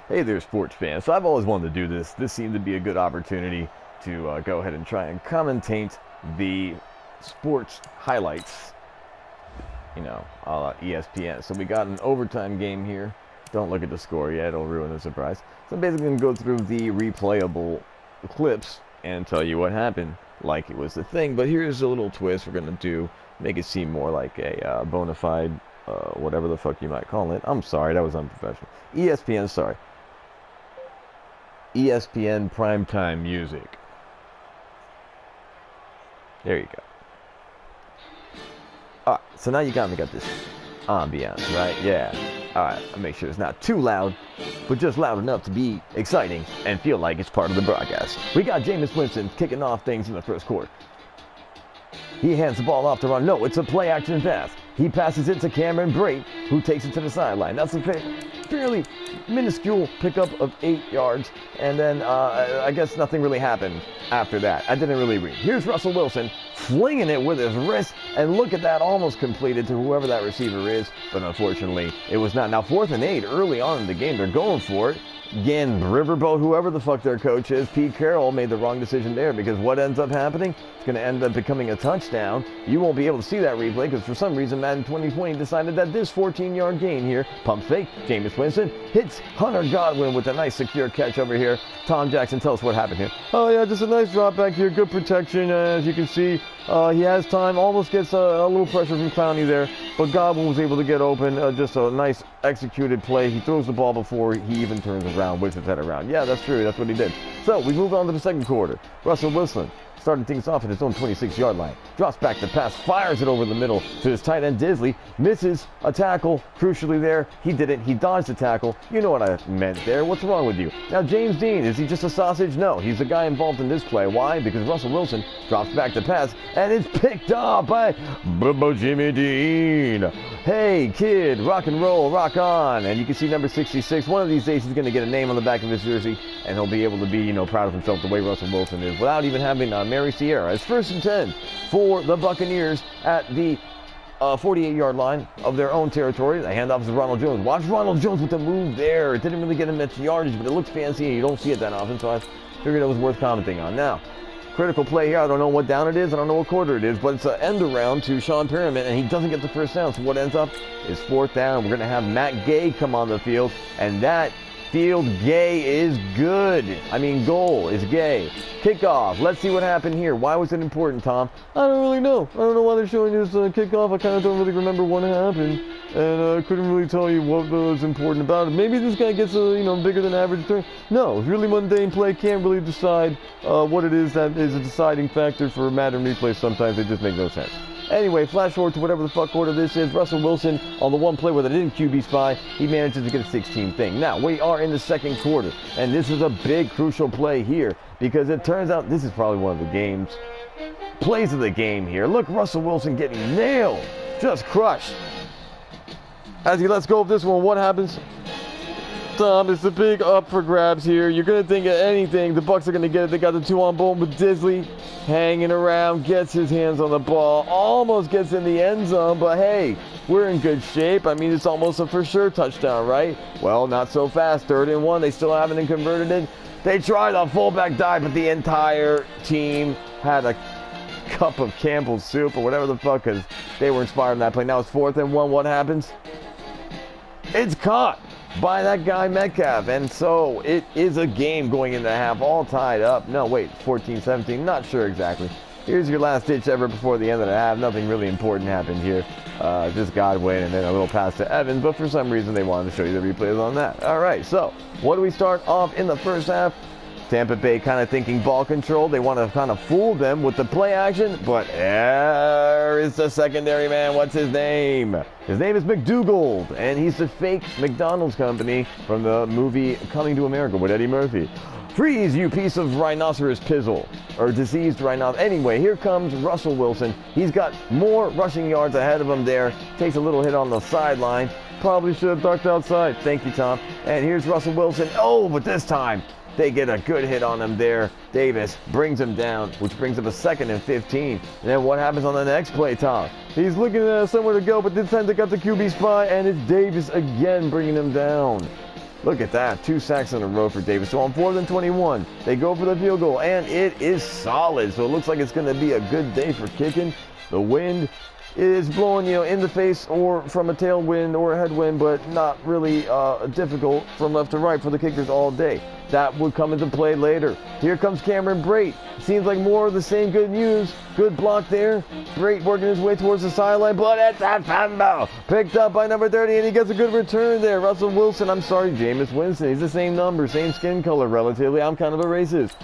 Hey there, sports fans. So I've always wanted to do this. This seemed to be a good opportunity to go ahead and try and commentate the sports highlights, a la ESPN. So we got an overtime game here. Don't look at the score yet, it'll ruin the surprise. So I'm basically going to go through the replayable clips and tell you what happened like it was the thing. But here's a little twist we're going to do, make it seem more like a bona fide, whatever the fuck you might call it. I'm sorry, that was unprofessional. ESPN, sorry. ESPN primetime music. There you go. Alright, so now you got this ambiance, right? Yeah. Alright, I'll make sure it's not too loud, but just loud enough to be exciting and feel like it's part of the broadcast. We got Jameis Winston kicking off things in the first quarter. He hands the ball off to run. No, it's a play action pass. He passes it to Cameron Brate, who takes it to the sideline. That's a fairly minuscule pickup of 8 yards, and then I guess nothing really happened after that. I didn't really read. Here's Russell Wilson flinging it with his wrist, and look at that, almost completed to whoever that receiver is, but unfortunately it was not. Now 4th and 8 early on in the game, they're going for it. Again, Riverboat, whoever the fuck their coach is, Pete Carroll made the wrong decision there, because what ends up happening, it's going to end up becoming a touchdown. You won't be able to see that replay because for some reason Madden 2020 decided that this 14-yard gain here, pump fake, Jameis Winston hits Hunter Godwin with a nice secure catch over here. Tom Jackson, tell us what happened here. Oh yeah, just a nice drop back here, good protection, as you can see. He has time, almost gets a little pressure from Clowney there, but Godwin was able to get open. Just a nice executed play. He throws the ball before he even turns around, whips his head around. Yeah, that's true. That's what he did. So we move on to the second quarter. Russell Wilson starting things off at his own 26-yard line. Drops back to pass, fires it over the middle to his tight end Disley. Misses a tackle, crucially there. He didn't. He dodged the tackle. You know what I meant there. What's wrong with you? Now, James Dean, is he just a sausage? No, he's the guy involved in this play. Why? Because Russell Wilson drops back to pass, and it's picked up by Bubba Jimmy Dean. Hey, kid, rock and roll, rock on. And you can see number 66. One of these days, he's going to get a name on the back of his jersey, and he'll be able to be, proud of himself the way Russell Wilson is, without even having Mary Sierra. It's 1st and 10 for the Buccaneers at the 48-yard line of their own territory. The handoff is Ronald Jones. Watch Ronald Jones with the move there. It didn't really get him much yardage, but it looks fancy, and you don't see it that often, so I figured it was worth commenting on. Now, critical play here. I don't know what down it is. I don't know what quarter it is, but it's an end around to Sean Perriman, and he doesn't get the first down. So what ends up is 4th down. We're going to have Matt Gay come on the field, and that field gay is good. I mean, goal is gay. Kickoff. Let's see what happened here. Why was it important, Tom? I don't really know. I don't know why they're showing this kickoff. I kind of don't really remember what happened, and I couldn't really tell you what was important about it. Maybe this guy gets a bigger than average turn. No, really mundane play. Can't really decide what it is that is a deciding factor for Madden replays. Sometimes they just make no sense. Anyway, flash forward to whatever the fuck order this is. Russell Wilson on the one play where they didn't QB spy, he manages to get a 16 thing. Now, we are in the second quarter, and this is a big, crucial play here because it turns out this is probably one of the plays of the game here. Look, Russell Wilson getting nailed, just crushed. As he lets go of this one, what happens? Tom, it's a big up for grabs here. You're going to think of anything. The Bucs are going to get it. They got the 2 on bone, but Disley hanging around, gets his hands on the ball, almost gets in the end zone, but hey, we're in good shape. I mean, it's almost a for sure touchdown, right? Well, not so fast. 3rd and 1. They still haven't converted it. They tried a fullback dive, but the entire team had a cup of Campbell's soup or whatever the fuck, because they were inspired in that play. Now it's 4th and 1. What happens? It's caught by that guy Metcalf, and so it is a game going into half, all tied up. No, wait, 14-17, not sure exactly. Here's your last ditch ever before the end of the half. Nothing really important happened here. Just Godwin and then a little pass to Evans, but for some reason they wanted to show you the replays on that. All right, so what do we start off in the first half? Tampa Bay kind of thinking ball control. They want to kind of fool them with the play action, but there is the secondary man. What's his name? His name is McDougald, and he's the fake McDonald's company from the movie Coming to America with Eddie Murphy. Freeze, you piece of rhinoceros pizzle, or diseased rhinoceros. Anyway, here comes Russell Wilson. He's got more rushing yards ahead of him there. Takes a little hit on the sideline. Probably should have ducked outside. Thank you, Tom. And here's Russell Wilson. Oh, but this time they get a good hit on him there. Davis brings him down, which brings up a 2nd and 15. And then what happens on the next play, Tom? He's looking at somewhere to go, but this time they got the QB spy, and it's Davis again bringing him down. Look at that, 2 sacks in a row for Davis. So on 4th and 21, they go for the field goal, and it is solid. So it looks like it's going to be a good day for kicking. The wind is blowing, in the face or from a tailwind or a headwind, but not really difficult from left to right for the kickers all day. That would come into play later. Here comes Cameron Brate. Seems like more of the same good news. Good block there. Brate working his way towards the sideline, but it's a fumble. Picked up by number 30, and he gets a good return there. Russell Wilson, I'm sorry, Jameis Winston. He's the same number, same skin color relatively. I'm kind of a racist.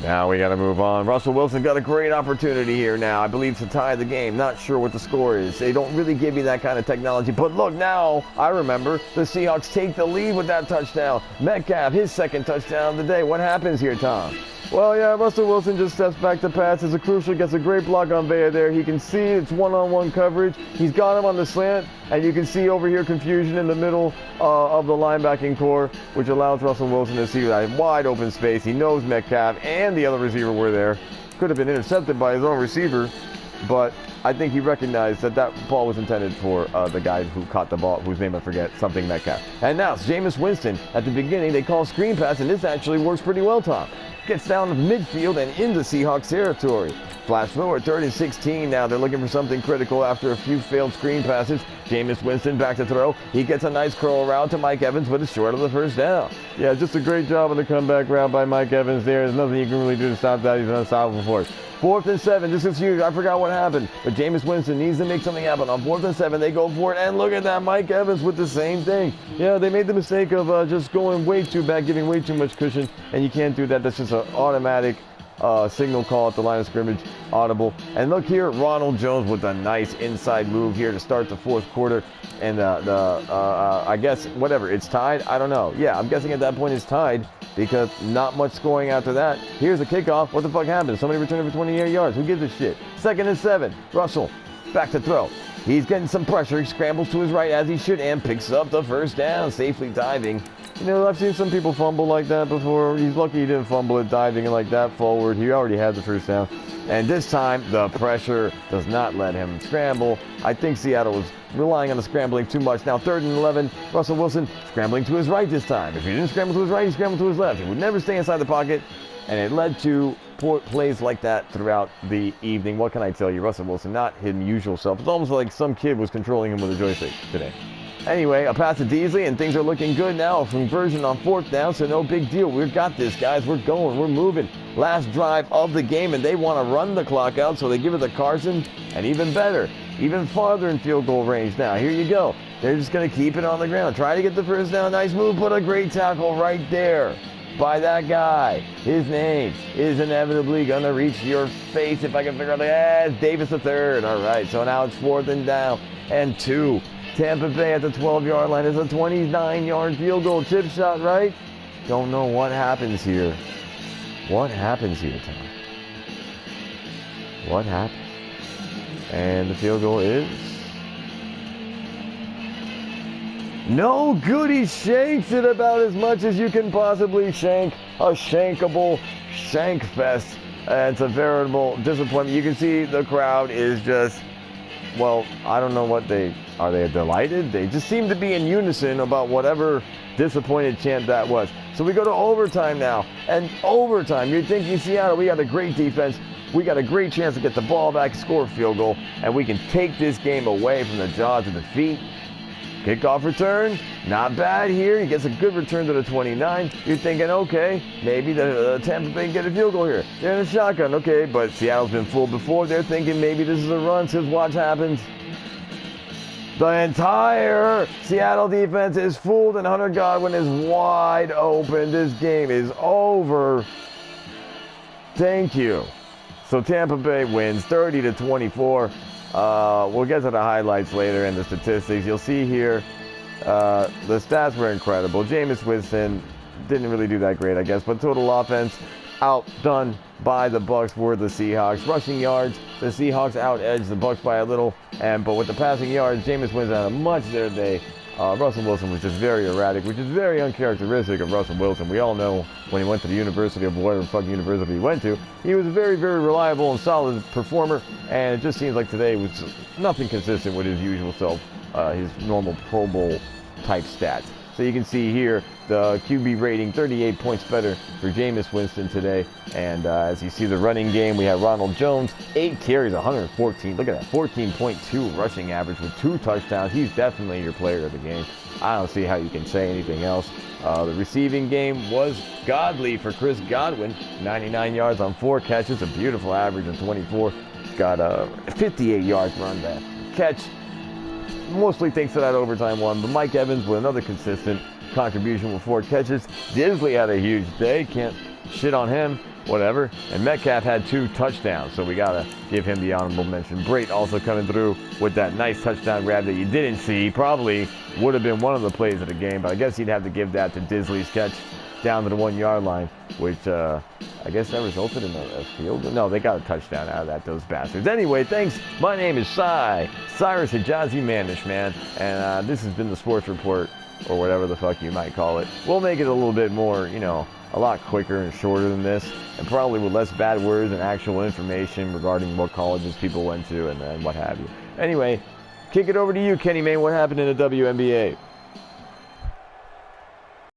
Now we got to move on. Russell Wilson got a great opportunity here now, I believe, to tie the game. Not sure what the score is. They don't really give you that kind of technology. But look, now I remember the Seahawks take the lead with that touchdown. Metcalf, his second touchdown of the day. What happens here, Tom? Well, yeah, Russell Wilson just steps back to pass. It's a crucial, gets a great block on Vea there. He can see it's one-on-one coverage. He's got him on the slant, and you can see over here confusion in the middle of the linebacking core, which allows Russell Wilson to see that wide open space. He knows Metcalf and the other receiver were there. Could have been intercepted by his own receiver, but I think he recognized that that ball was intended for the guy who caught the ball, whose name I forget, something Metcalf. And now it's Jameis Winston. At the beginning, they call screen pass, and this actually works pretty well, Tom. Gets down to midfield and into Seahawks territory. Flash forward, 3rd and 16 now. They're looking for something critical after a few failed screen passes. Jameis Winston back to throw. He gets a nice curl route to Mike Evans, but it's short of the first down. Yeah, just a great job on the comeback route by Mike Evans there. There's nothing you can really do to stop that. He's an unstoppable force. 4th and 7. This is huge. I forgot what happened. But Jameis Winston needs to make something happen. On 4th and 7, they go for it. And look at that. Mike Evans with the same thing. Yeah, they made the mistake of just going way too back, giving way too much cushion. And you can't do that. That's just an automatic signal call at the line of scrimmage, audible. And look here, Ronald Jones with a nice inside move here to start the 4th quarter. And I guess, whatever, it's tied. I don't know. Yeah, I'm guessing at that point it's tied because not much scoring after that. Here's a kickoff. What the fuck happened? Somebody returned it for 28 yards. Who gives a shit? 2nd and 7. Russell, back to throw. He's getting some pressure. He scrambles to his right as he should and picks up the first down, safely diving. I've seen some people fumble like that before. He's lucky he didn't fumble it diving like that forward. He already had the first down. And this time, the pressure does not let him scramble. I think Seattle was relying on the scrambling too much. Now 3rd and 11, Russell Wilson scrambling to his right this time. If he didn't scramble to his right, he scrambled to his left. He would never stay inside the pocket. And it led to plays like that throughout the evening. What can I tell you? Russell Wilson, not his usual self. It's almost like some kid was controlling him with a joystick today. Anyway, a pass to Beasley, and things are looking good now. A conversion on 4th down, so no big deal. We've got this, guys. We're going. We're moving. Last drive of the game, and they want to run the clock out, so they give it to Carson. And even better, even farther in field goal range now. Here you go. They're just going to keep it on the ground. Try to get the first down. Nice move, but a great tackle right there by that guy. His name is inevitably going to reach your face if I can figure out it's Davis III. All right, so now it's 4th and down and 2. Tampa Bay at the 12-yard line is a 29-yard field goal chip shot, right? Don't know what happens here. What happens here, Tom? What happens? And the field goal is no good. He shanks it about as much as you can possibly shank a shankable shank fest. It's a veritable disappointment. You can see the crowd is just, well, I don't know what are they delighted? They just seem to be in unison about whatever disappointed chant that was. So we go to overtime now. And overtime, you're thinking, Seattle, we got a great defense. We got a great chance to get the ball back, score a field goal, and we can take this game away from the jaws of defeat. Kickoff return, not bad here. He gets a good return to the 29. You're thinking, okay, maybe the Tampa Bay can get a field goal here. They're in a shotgun, okay, but Seattle's been fooled before. They're thinking maybe this is a run, because watch happens. The entire Seattle defense is fooled, and Hunter Godwin is wide open. This game is over. Thank you. So Tampa Bay wins 30-24. We'll get to the highlights later and the statistics. You'll see here the stats were incredible. Jameis Winston didn't really do that great, I guess, but total offense outdone by the Bucs were the Seahawks. Rushing yards, the Seahawks out-edged the Bucs by a little, but with the passing yards, Jameis Winston had a much better day. Russell Wilson was just very erratic, which is very uncharacteristic of Russell Wilson. We all know when he went to the University of whatever fucking university he went to, he was a very, very reliable and solid performer, and it just seems like today was nothing consistent with his usual self, his normal Pro Bowl type stats. So you can see here the QB rating, 38 points better for Jameis Winston today. And as you see the running game, we have Ronald Jones, 8 carries, 114. Look at that, 14.2 rushing average with 2 touchdowns. He's definitely your player of the game. I don't see how you can say anything else. The receiving game was godly for Chris Godwin, 99 yards on 4 catches, a beautiful average of 24. Got 58 yards run back catch, mostly thanks to that overtime one. But Mike Evans with another consistent contribution with 4 catches. Disley had a huge day, can't shit on him, whatever. And Metcalf had 2 touchdowns, so we gotta give him the honorable mention. Brait also coming through with that nice touchdown grab that you didn't see. Probably would have been one of the plays of the game, but I guess you'd have to give that to Disley's catch down to the 1-yard line, which I guess that resulted in a field. No, they got a touchdown out of that, those bastards. Anyway, thanks. My name is Cyrus Hijazi Manish, man, and this has been the Sports Report, or whatever the fuck you might call it. We'll make it a little bit more, you know, a lot quicker and shorter than this, and probably with less bad words and actual information regarding what colleges people went to and what have you. Anyway, kick it over to you, Kenny Mayne. What happened in the WNBA?